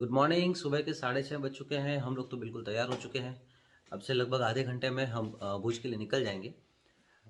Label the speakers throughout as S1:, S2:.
S1: Good morning. सुबह के 6:30 बज चुके हैं। हम लोग तो बिल्कुल तैयार हो चुके हैं। अब से लगभग आधे घंटे में हम भुज के लिए निकल जाएंगे।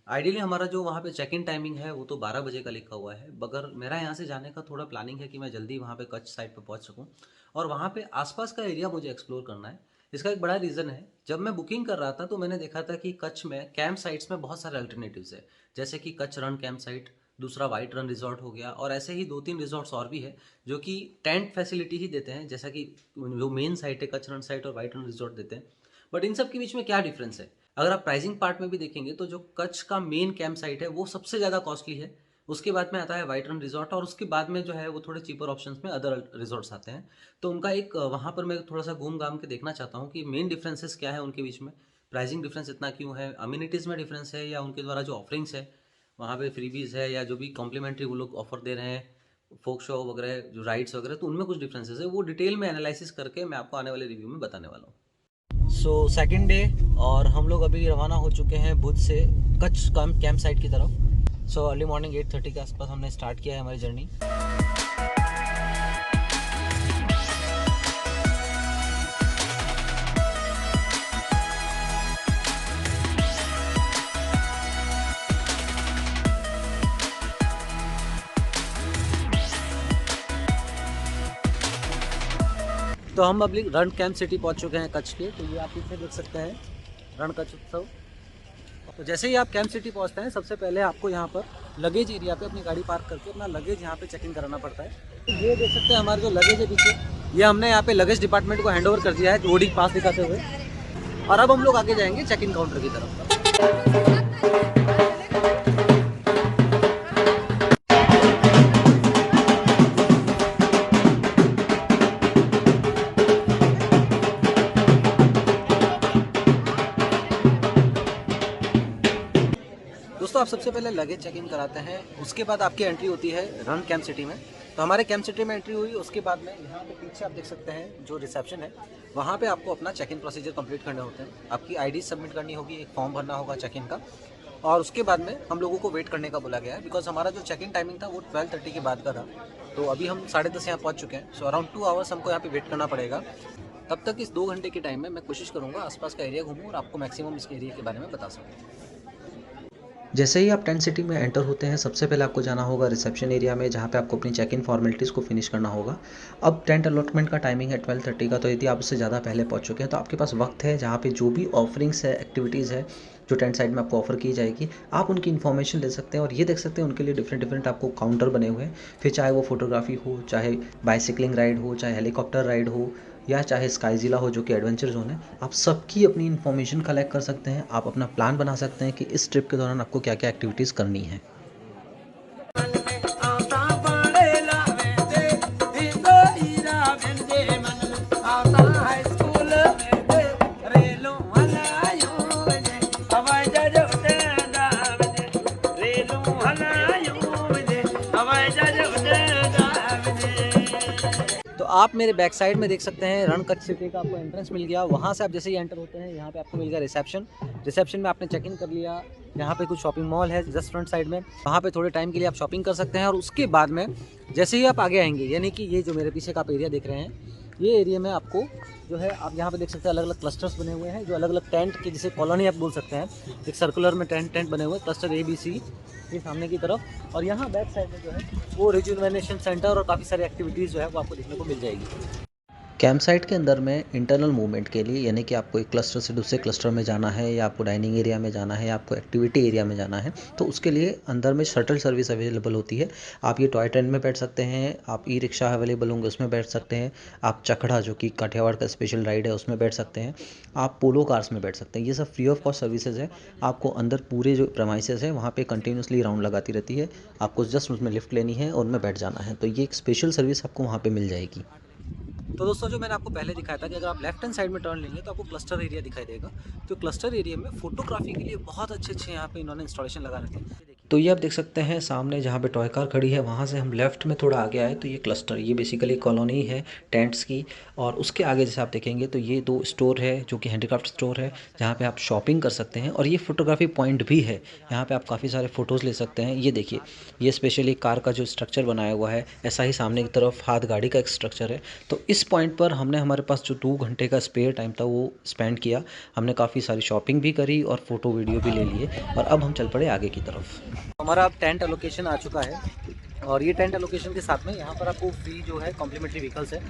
S1: आइडियली हमारा जो वहाँ पे चेक इन टाइमिंग है वो तो 12 बजे का लिखा हुआ है, मगर मेरा यहाँ से जाने का थोड़ा प्लानिंग है कि मैं जल्दी वहाँ पे कच्छ साइड पे पहुँच सकूँ और वहाँ पे आसपास का एरिया मुझे एक्सप्लोर करना है। इसका एक बड़ा रीज़न है, जब मैं बुकिंग कर रहा था तो मैंने देखा था कि कच्छ में कैंप साइट्स में बहुत सारे अल्टरनेटिव्स है, जैसे कि कच्छ रन कैंप साइट, दूसरा वाइट रन रिजॉर्ट हो गया, और ऐसे ही 2-3 रिजॉर्ट्स और भी है जो कि टेंट फैसिलिटी ही देते हैं, जैसा कि जो मेन साइट है कच्छ रन साइट और वाइट रन रिजॉर्ट देते हैं। बट इन सब के बीच में क्या डिफरेंस है? अगर आप प्राइसिंग पार्ट में भी देखेंगे तो जो कच्छ का मेन कैंप साइट है वो सबसे ज़्यादा कॉस्टली है। उसके बाद में आता है वाइट रन रिजॉर्ट, और उसके बाद में जो है वो थोड़े चीपर ऑप्शंस में अदर रिजॉर्ट्स आते हैं। तो उनका एक वहाँ पर मैं थोड़ा सा घूम घाम के देखना चाहता हूँ कि मेन डिफरेंसेस क्या है उनके बीच में, प्राइसिंग डिफरेंस इतना क्यों है, अम्यूनिटीज़ में डिफरेंस है या उनके द्वारा जो ऑफरिंग्स है वहाँ पे फ्रीबीज है या जो भी कॉम्प्लीमेंट्री वो लोग ऑफर दे रहे हैं, फोक शो वगैरह जो राइड्स वगैरह, तो उनमें कुछ डिफरेंसेस है। वो डिटेल में एनालिसिस करके मैं आपको आने वाले रिव्यू में बताने वाला हूँ। सो सेकेंड डे, और हम लोग अभी रवाना हो चुके हैं भुज से कच्छ कैंप साइट की तरफ। सो अर्ली मॉर्निंग 8:30 के आसपास हमने स्टार्ट किया है हमारी जर्नी। तो हम अभी रण कैंप सिटी पहुंच चुके हैं कच्छ के। तो ये आप पीछे देख सकते हैं रण कच्छ उत्सव। तो जैसे ही आप कैंप सिटी पहुंचते हैं, सबसे पहले आपको यहाँ पर लगेज एरिया पे अपनी गाड़ी पार्क करके अपना लगेज यहाँ पे चेक इन कराना पड़ता है। तो ये देख सकते हैं हमारे जो लगेज है पीछे, ये हमने यहाँ पे लगेज डिपार्टमेंट को हैंड ओवर कर दिया है बोर्डिंग पास दिखाते हुए। और अब हम लोग आगे जाएंगे चेक इन काउंटर की तरफ। दोस्तों, आप सबसे पहले लगेज चेक इन कराते हैं, उसके बाद आपकी एंट्री होती है रन कैंप सिटी में। तो हमारे कैंप सिटी में एंट्री हुई, उसके बाद में यहाँ पे पीछे आप देख सकते हैं जो रिसेप्शन है, वहाँ पे आपको अपना चेक इन प्रोसीजर कंप्लीट करने होते हैं। आपकी आईडी सबमिट करनी होगी, एक फॉर्म भरना होगा चेक इन का, और उसके बाद में हम लोगों को वेट करने का बोला गया है, बिकॉज हमारा जो चेक इन टाइमिंग था वो 12:30 के बाद का था। तो अभी हम 10:30 यहाँ पहुँच चुके हैं। सो अराउंड 2 आवर्स हमको यहाँ पे वेट करना पड़ेगा। तब तक इस 2 घंटे के टाइम में मैं कोशिश करूँगा आसपास का एरिया घूमूँ और आपको मैक्सिमम इस एरिया के बारे में बता सकूँ। जैसे ही आप टेंट सिटी में एंटर होते हैं, सबसे पहले आपको जाना होगा रिसेप्शन एरिया में, जहाँ पे आपको अपनी चेक इन फॉर्मेलिटीज़ को फिनिश करना होगा। अब टेंट अलॉटमेंट का टाइमिंग है 12:30 का, तो यदि आप उससे ज़्यादा पहले पहुँच चुके हैं तो आपके पास वक्त है, जहाँ पे जो भी ऑफरिंग्स है, एक्टिविटीज़ है जो टेंट साइड में आपको ऑफर की जाएगी, आप उनकी इन्फॉर्मेशन ले सकते हैं। और ये देख सकते हैं उनके लिए डिफरेंट डिफरेंट आपको काउंटर बने हुए हैं। फिर चाहे वो फोटोग्राफी हो, चाहे बाइसिकलिंग राइड हो, चाहे हेलीकॉप्टर राइड हो, या चाहे स्काईजिला हो जो कि एडवेंचर जोन है, आप सबकी अपनी इन्फॉर्मेशन कलेक्ट कर सकते हैं। आप अपना प्लान बना सकते हैं कि इस ट्रिप के दौरान आपको क्या क्या एक्टिविटीज़ करनी है। तो आप मेरे बैक साइड में देख सकते हैं रण कच्छ सिटी का आपको एंट्रेंस मिल गया। वहाँ से आप जैसे ही एंटर होते हैं, यहाँ पे आपको मिल गया रिसेप्शन। रिसेप्शन में आपने चेक इन कर लिया। यहाँ पे कुछ शॉपिंग मॉल है जस्ट फ्रंट साइड में, वहाँ पे थोड़े टाइम के लिए आप शॉपिंग कर सकते हैं। और उसके बाद में जैसे ही आप आगे आएंगे, यानी कि ये जो मेरे पीछे का आप एरिया देख रहे हैं, ये एरिया में आपको जो है, आप यहाँ पे देख सकते हैं अलग अलग क्लस्टर्स बने हुए हैं, जो अलग अलग टेंट के, जिसे कॉलोनी आप बोल सकते हैं। एक सर्कुलर में टेंट बने हुए हैं, क्लस्टर ABC ये सामने की तरफ। और यहाँ बैक साइड में जो है वो रिजुवेनेशन सेंटर और काफ़ी सारी एक्टिविटीज़ जो है वो आपको देखने को मिल जाएगी। कैंप साइट के अंदर में इंटरनल मूवमेंट के लिए, यानी कि आपको एक क्लस्टर से दूसरे क्लस्टर में जाना है, या आपको डाइनिंग एरिया में जाना है, या आपको एक्टिविटी एरिया में जाना है, तो उसके लिए अंदर में शटल सर्विस अवेलेबल होती है। आप ये टॉय ट्रेन में बैठ सकते हैं, आप ई रिक्शा अवेलेबल होंगे उसमें बैठ सकते हैं, आप चखड़ा जो कि काठियावाड़ का स्पेशल राइड है उसमें बैठ सकते हैं, आप पोलो कार्स में बैठ सकते हैं। ये सब फ्री ऑफ कॉस्ट सर्विसेज है। आपको अंदर पूरे जो प्रमाइसेस है वहाँ पे कंटिन्यूसली राउंड लगाती रहती है, आपको जस्ट उसमें लिफ्ट लेनी है और उनमें बैठ जाना है। तो ये एक स्पेशल सर्विस आपको वहाँ पे मिल जाएगी। तो दोस्तों, जो मैंने आपको पहले दिखाया था कि अगर आप लेफ्ट हैंड साइड में टर्न लेंगे तो आपको क्लस्टर एरिया दिखाई देगा। तो क्लस्टर एरिया में फोटोग्राफी के लिए बहुत अच्छे यहाँ पे इन्होंने इंस्टॉलेशन लगा रखे हैं।
S2: तो ये आप देख सकते हैं सामने जहाँ पे टॉय कार खड़ी है वहाँ से हम लेफ़्ट में थोड़ा आगे आए तो ये क्लस्टर, ये बेसिकली कॉलोनी है टेंट्स की। और उसके आगे जैसे आप देखेंगे तो ये 2 स्टोर है जो कि हैंडीक्राफ्ट स्टोर है, जहाँ पे आप शॉपिंग कर सकते हैं। और ये फ़ोटोग्राफी पॉइंट भी है, यहाँ पे आप काफ़ी सारे फ़ोटोज़ ले सकते हैं। ये देखिए, ये स्पेशली कार का जो स्ट्रक्चर बनाया हुआ है, ऐसा ही सामने की तरफ हाथ गाड़ी का एक स्ट्रक्चर है। तो इस पॉइंट पर हमने, हमारे पास जो 2 घंटे का स्पेयर टाइम था वो स्पेंड किया। हमने काफ़ी सारी शॉपिंग भी करी और फ़ोटो वीडियो भी ले लिए, और अब हम चल पड़े आगे की तरफ।
S1: हमारा अब टेंट एलोकेशन आ चुका है, और ये टेंट एलोकेशन के साथ में यहाँ पर आपको फ्री जो है कॉम्प्लीमेंट्री व्हीकल्स है,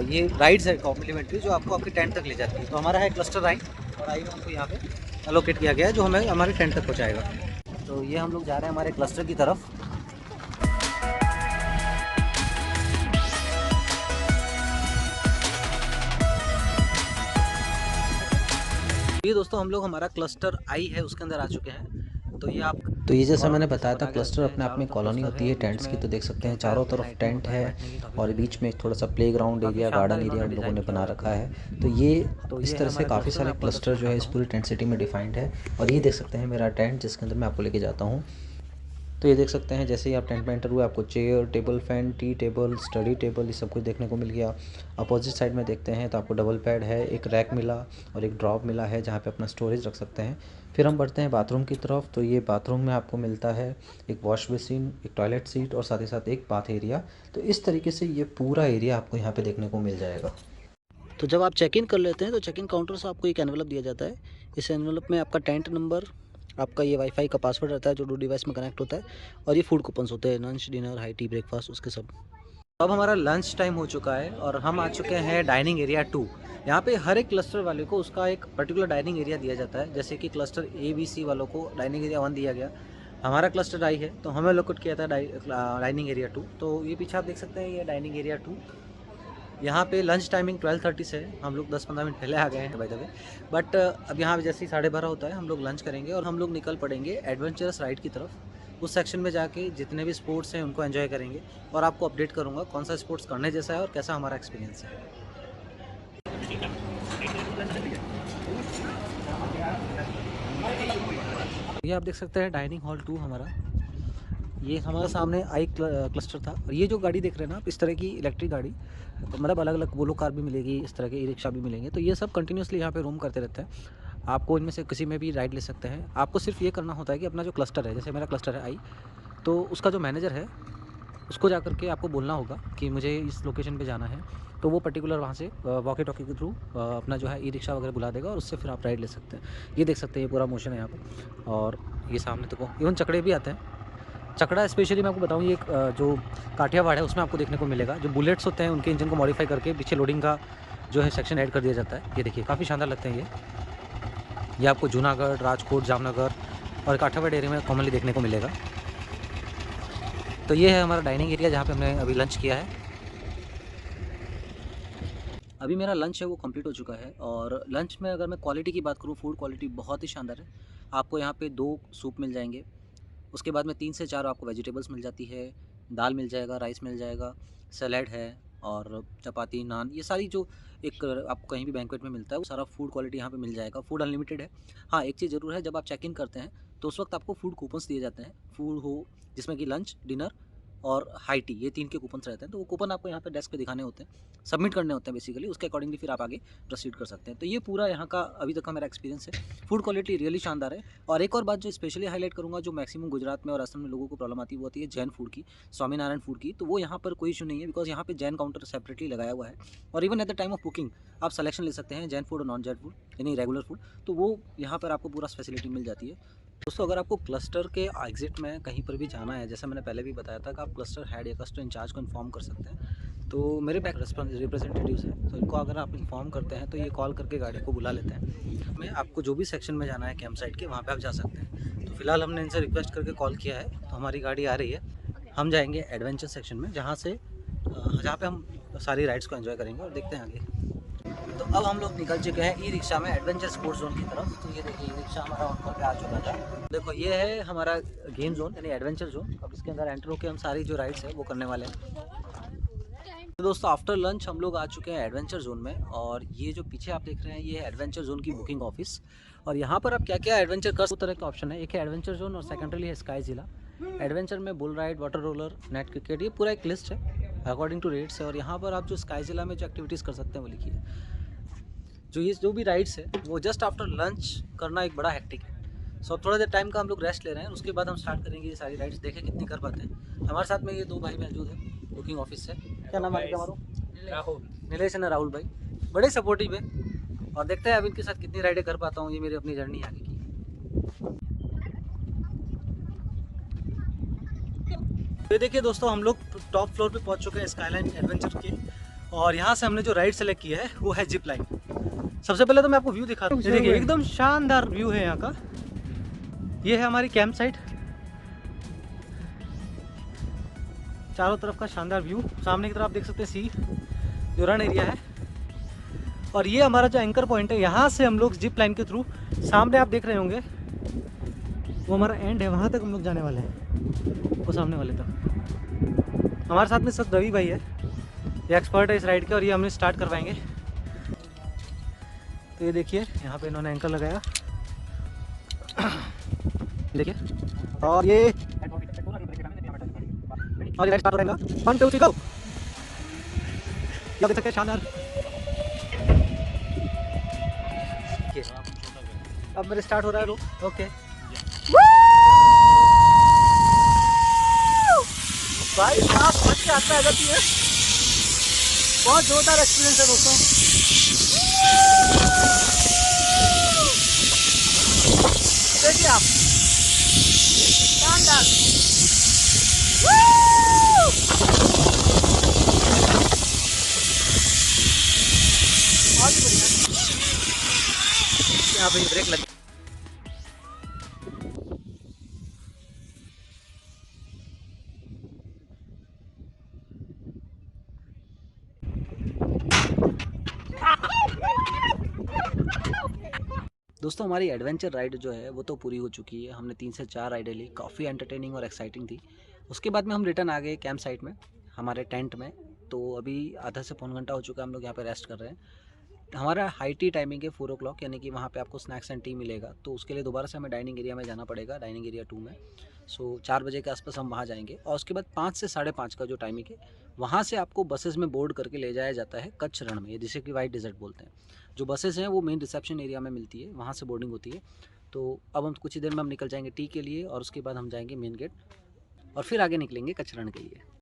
S1: ये राइड्स है कॉम्प्लीमेंट्री जो आपको आपके टेंट तक ले जाती है। तो हमारा है क्लस्टर राइड, और राइड हमको यहाँ पे एलोकेट किया गया है जो हमें हमारे टेंट तक पहुँचाएगा। तो ये हम लोग जा रहे हैं हमारे क्लस्टर की तरफ। ये दोस्तों हम लोग, हमारा क्लस्टर आई है उसके अंदर आ चुके हैं।
S2: तो ये जैसा मैंने बताया था, क्लस्टर अपने आप में कॉलोनी होती है टेंट्स की। तो देख सकते हैं चारों तरफ टेंट है, और बीच में थोड़ा सा प्लेग्राउंड एरिया, गार्डन एरिया हम लोगों ने बना रखा है। तो ये इस तरह से काफ़ी सारे क्लस्टर जो है इस पूरी टेंट सिटी में डिफाइंड है। और ये देख सकते हैं मेरा टेंट जिसके अंदर मैं आपको लेके जाता हूँ। तो ये देख सकते हैं जैसे ही आप टेंट में एंटर हुए आपको chair, table fan, tea table, study table, ये सब कुछ देखने को मिल गया। अपोजिट साइड में देखते हैं तो आपको डबल बेड है, एक रैक मिला और एक ड्रॉप मिला है जहाँ पे अपना स्टोरेज रख सकते हैं। फिर हम बढ़ते हैं बाथरूम की तरफ। तो ये बाथरूम में आपको मिलता है एक वॉश बेसिन, एक टॉयलेट सीट और साथ ही साथ एक बाथ एरिया। तो इस तरीके से ये पूरा एरिया आपको यहाँ पे देखने को मिल जाएगा।
S1: तो जब आप चेक इन कर लेते हैं तो चेक इन काउंटर से आपको एक एनवलप दिया जाता है। इस एनवलप में आपका टेंट नंबर, आपका ये वाईफाई का पासवर्ड रहता है जो 2 डिवाइस में कनेक्ट होता है, और ये फूड कूपन्स होते हैं, lunch, dinner, high tea, breakfast, उसके सब। अब हमारा लंच टाइम हो चुका है और हम आ चुके हैं डाइनिंग एरिया 2। यहाँ पे हर एक क्लस्टर वाले को उसका एक पर्टिकुलर डाइनिंग एरिया दिया जाता है। जैसे कि क्लस्टर ABC वालों को डाइनिंग एरिया 1 दिया गया, हमारा क्लस्टर आई है तो हमें लोकेट किया था डाइनिंग एरिया 2। तो ये पीछे आप देख सकते हैं ये डाइनिंग एरिया 2। यहाँ पे लंच टाइमिंग 12:30 से है, हम लोग 10-15 मिनट पहले आ गए हैं बाय द वे। बट अब यहाँ पे जैसे ही 12:30 होता है हम लोग लंच करेंगे और हम लोग निकल पड़ेंगे एडवेंचरस राइड की तरफ। उस सेक्शन में जाके जितने भी स्पोर्ट्स हैं उनको एंजॉय करेंगे, और आपको अपडेट करूँगा कौन सा स्पोर्ट्स करने जैसा है और कैसा हमारा एक्सपीरियंस है। ये आप देख सकते हैं डाइनिंग हॉल 2 हमारा, ये हमारा सामने आई क्लस्टर था। और ये जो गाड़ी देख रहे हैं ना आप, इस तरह की इलेक्ट्रिक गाड़ी, मतलब अलग अलग बोलो कार भी मिलेगी, इस तरह के ई रिक्शा भी मिलेंगे। तो ये सब कंटिन्यूसली यहाँ पे रूम करते रहते हैं। आपको इनमें से किसी में भी राइड ले सकते हैं। आपको सिर्फ ये करना होता है कि अपना जो क्लस्टर है, जैसे मेरा क्लस्टर है आई, तो उसका जो मैनेजर है उसको जा करके आपको बोलना होगा कि मुझे इस लोकेशन पे जाना है, तो वो पर्टिकुलर वहाँ से वॉकी टॉकी के थ्रू अपना जो है ई रिक्शा वगैरह बुला देगा और उससे फिर आप राइड ले सकते हैं। ये देख सकते हैं ये पूरा मोशन है यहाँ पर। और ये सामने देखो इवन चकड़े भी आते हैं। चकड़ा स्पेशली मैं आपको बताऊँ, ये एक जो काठियावाड़ है उसमें आपको देखने को मिलेगा। जो बुलेट्स होते हैं उनके इंजन को मॉडिफाई करके पीछे लोडिंग का जो है सेक्शन ऐड कर दिया जाता है। ये देखिए काफ़ी शानदार लगते हैं ये आपको जूनागढ़, राजकोट, जामनगर और काठियावाड़ एरिया में कॉमनली देखने को मिलेगा। तो ये है हमारा डाइनिंग एरिया जहाँ पे हमने अभी लंच किया है। अभी मेरा लंच है वो कंप्लीट हो चुका है, और लंच में अगर मैं क्वालिटी की बात करूँ, फूड क्वालिटी बहुत ही शानदार है। आपको यहाँ पे 2 सूप मिल जाएंगे, उसके बाद में 3 से 4 आपको वेजिटेबल्स मिल जाती है, दाल मिल जाएगा, राइस मिल जाएगा, सैलेड है, और चपाती, नान, ये सारी जो एक आपको कहीं भी बैंक्वेट में मिलता है वो सारा फूड क्वालिटी यहाँ पे मिल जाएगा। फूड अनलिमिटेड है। हाँ, एक चीज़ ज़रूर है, जब आप चेक इन करते हैं तो उस वक्त आपको फूड कूपन्स दिए जाते हैं। फूड हो जिसमें कि लंच, डिनर और हाई टी, ये 3 के कूपन्स रहते हैं। तो वो कूपन आपको यहाँ पे डेस्क पे दिखाने होते हैं, सबमिट करने होते हैं बेसिकली, उसके अकॉर्डिंगली फिर आप आगे प्रोसीड कर सकते हैं। तो ये पूरा यहाँ का अभी तक का मेरा एक्सपीरियंस है। फूड क्वालिटी रियली शानदार है। और एक और बात जो स्पेशली हाईलाइट करूँगा, जो मैक्सिमम गुजरात में और असम में लोगों को प्रॉब्लम आती है वो होती है जैन फूड की, स्वामीनारायण फूड की। तो वो यहाँ पर कोई इशू नहीं है, बिकॉज यहाँ पे जैन काउंटर सेपरेटली लगाया हुआ है। और even at the time of booking आप सिलेक्शन ले सकते हैं जैन फूड और नॉन जैन फूड, यानी रेगुलर फूड। तो वो यहाँ पर आपको पूरा फैसिलिटी मिल जाती है। दोस्तों अगर आपको क्लस्टर के एग्जिट में कहीं पर भी जाना है, जैसे मैंने पहले भी बताया था कि आप क्लस्टर हेड या क्लस्टर इंचार्ज को इन्फॉर्म कर सकते हैं। तो मेरे बैक रिप्रेजेंटेटिव्स हैं, तो इनको अगर आप इन्फॉर्म करते हैं तो ये कॉल करके गाड़ी को बुला लेते हैं। मैं आपको जो भी सेक्शन में जाना है कैंप साइट के, वहाँ पे आप जा सकते हैं। तो फिलहाल हमने इनसे रिक्वेस्ट करके कॉल किया है, तो हमारी गाड़ी आ रही है। हम जाएंगे एडवेंचर सेक्शन में, जहाँ पे हम सारी राइड्स को एंजॉय करेंगे, और देखते हैं आगे। तो अब हम लोग निकल चुके हैं ई रिक्शा में एडवेंचर स्पोर्ट्स जोन की तरफ। तो ये देखिए ई रिक्शा हमारा ऊपर पे आ चुका था। देखो ये है हमारा गेम जोन, यानी एडवेंचर जोन। अब इसके अंदर एंटर होकर हम सारी जो राइड्स है वो करने वाले हैं। तो दोस्तों आफ्टर लंच हम लोग आ चुके हैं एडवेंचर जोन में, और ये जो पीछे आप देख रहे हैं ये है एडवेंचर जोन की बुकिंग ऑफिस। और यहाँ पर आप क्या क्या एडवेंचर कर, दो तरह का ऑप्शन है, एक है एडवेंचर जोन और सेकेंडरी है स्काई जिला। एडवेंचर में bull ride, water roller, net cricket, ये पूरा एक लिस्ट है अकॉर्डिंग टू रेट्स है। और यहाँ पर आप जो स्काई जिला में जो एक्टिविटीज़ कर सकते हैं वो लिखिए। जो भी राइड्स है वो जस्ट आफ्टर लंच करना एक बड़ा हेक्टिक है। सो थोड़ा देर टाइम का हम लोग रेस्ट ले रहे हैं, उसके बाद हम स्टार्ट करेंगे ये सारी राइड्स, देखें कितनी कर पाते हैं। हमारे साथ में ये दो भाई मौजूद हैं बुकिंग ऑफिस से। क्या नाम है हमारा?
S3: राहुल।
S1: नीलेश और राहुल भाई बड़े सपोर्टिव है, और देखते हैं अब इनके साथ कितनी राइडें कर पाता हूँ। ये मेरी अपनी जर्नी आगे की। ये देखिए दोस्तों, हम लोग टॉप फ्लोर पे पहुंच चुके हैं स्काईलाइन एडवेंचर के, और यहाँ से हमने जो राइड सेलेक्ट किया है वो है जिप लाइन। सबसे पहले तो मैं आपको व्यू दिखाता हूँ। देखिए एकदम शानदार व्यू है यहाँ का। ये है हमारी कैंप साइट, चारों तरफ का शानदार व्यू। सामने की तरफ आप देख सकते हैं सी, जो रन एरिया है। और ये हमारा जो एंकर पॉइंट है, यहाँ से हम लोग जिप लाइन के थ्रू, सामने आप देख रहे होंगे वो हमारा एंड है, वहाँ तक हम लोग जाने वाले हैं, वो सामने वाले तक। हमारे साथ में सब रवि भाई है, ये एक्सपर्ट है इस राइड के, और ये हमें स्टार्ट करवाएंगे। तो ये देखिए यहाँ पे इन्होंने एंकर लगाया, देखिए। और ये स्टार्ट हो रहेगा 1 2 3 गो। क्या देख सकते हैं शानदार। अब मेरे स्टार्ट हो रहा है लो। ओके भाई साहब, मजा आता है जाती है, बहुत जोरदार एक्सपीरियंस है दोस्तों। देखिए आप, शानदार। बहुत बढ़िया। यहाँ पे ब्रेक लगी। दोस्तों हमारी एडवेंचर राइड जो है वो तो पूरी हो चुकी है। हमने 3 से 4 राइडें ली, काफ़ी एंटरटेनिंग और एक्साइटिंग थी। उसके बाद में हम रिटर्न आ गए कैंप साइट में, हमारे टेंट में। तो अभी आधा से पौन घंटा हो चुका है, हम लोग यहाँ पे रेस्ट कर रहे हैं। हमारा हाई टी टाइमिंग है 4 o'clock, यानी कि वहाँ पे आपको स्नैक्स एंड टी मिलेगा। तो उसके लिए दोबारा से हमें डाइनिंग एरिया में जाना पड़ेगा, डाइनिंग एरिया 2 में। सो 4 बजे के आसपास हम वहाँ जाएंगे, और उसके बाद 5 से 5:30 का जो टाइमिंग है, वहाँ से आपको बसेस में बोर्ड करके ले जाया जाता है कच्छ रण में, जिसे कि वाइट डिजर्ट बोलते हैं। जो बसेस हैं वो मेन रिसेप्शन एरिया में मिलती है, वहाँ से बोर्डिंग होती है। तो अब हम कुछ ही देर में हम निकल जाएंगे टी के लिए, और उसके बाद हम जाएंगे मेन गेट, और फिर आगे निकलेंगे कच्छ रण के लिए।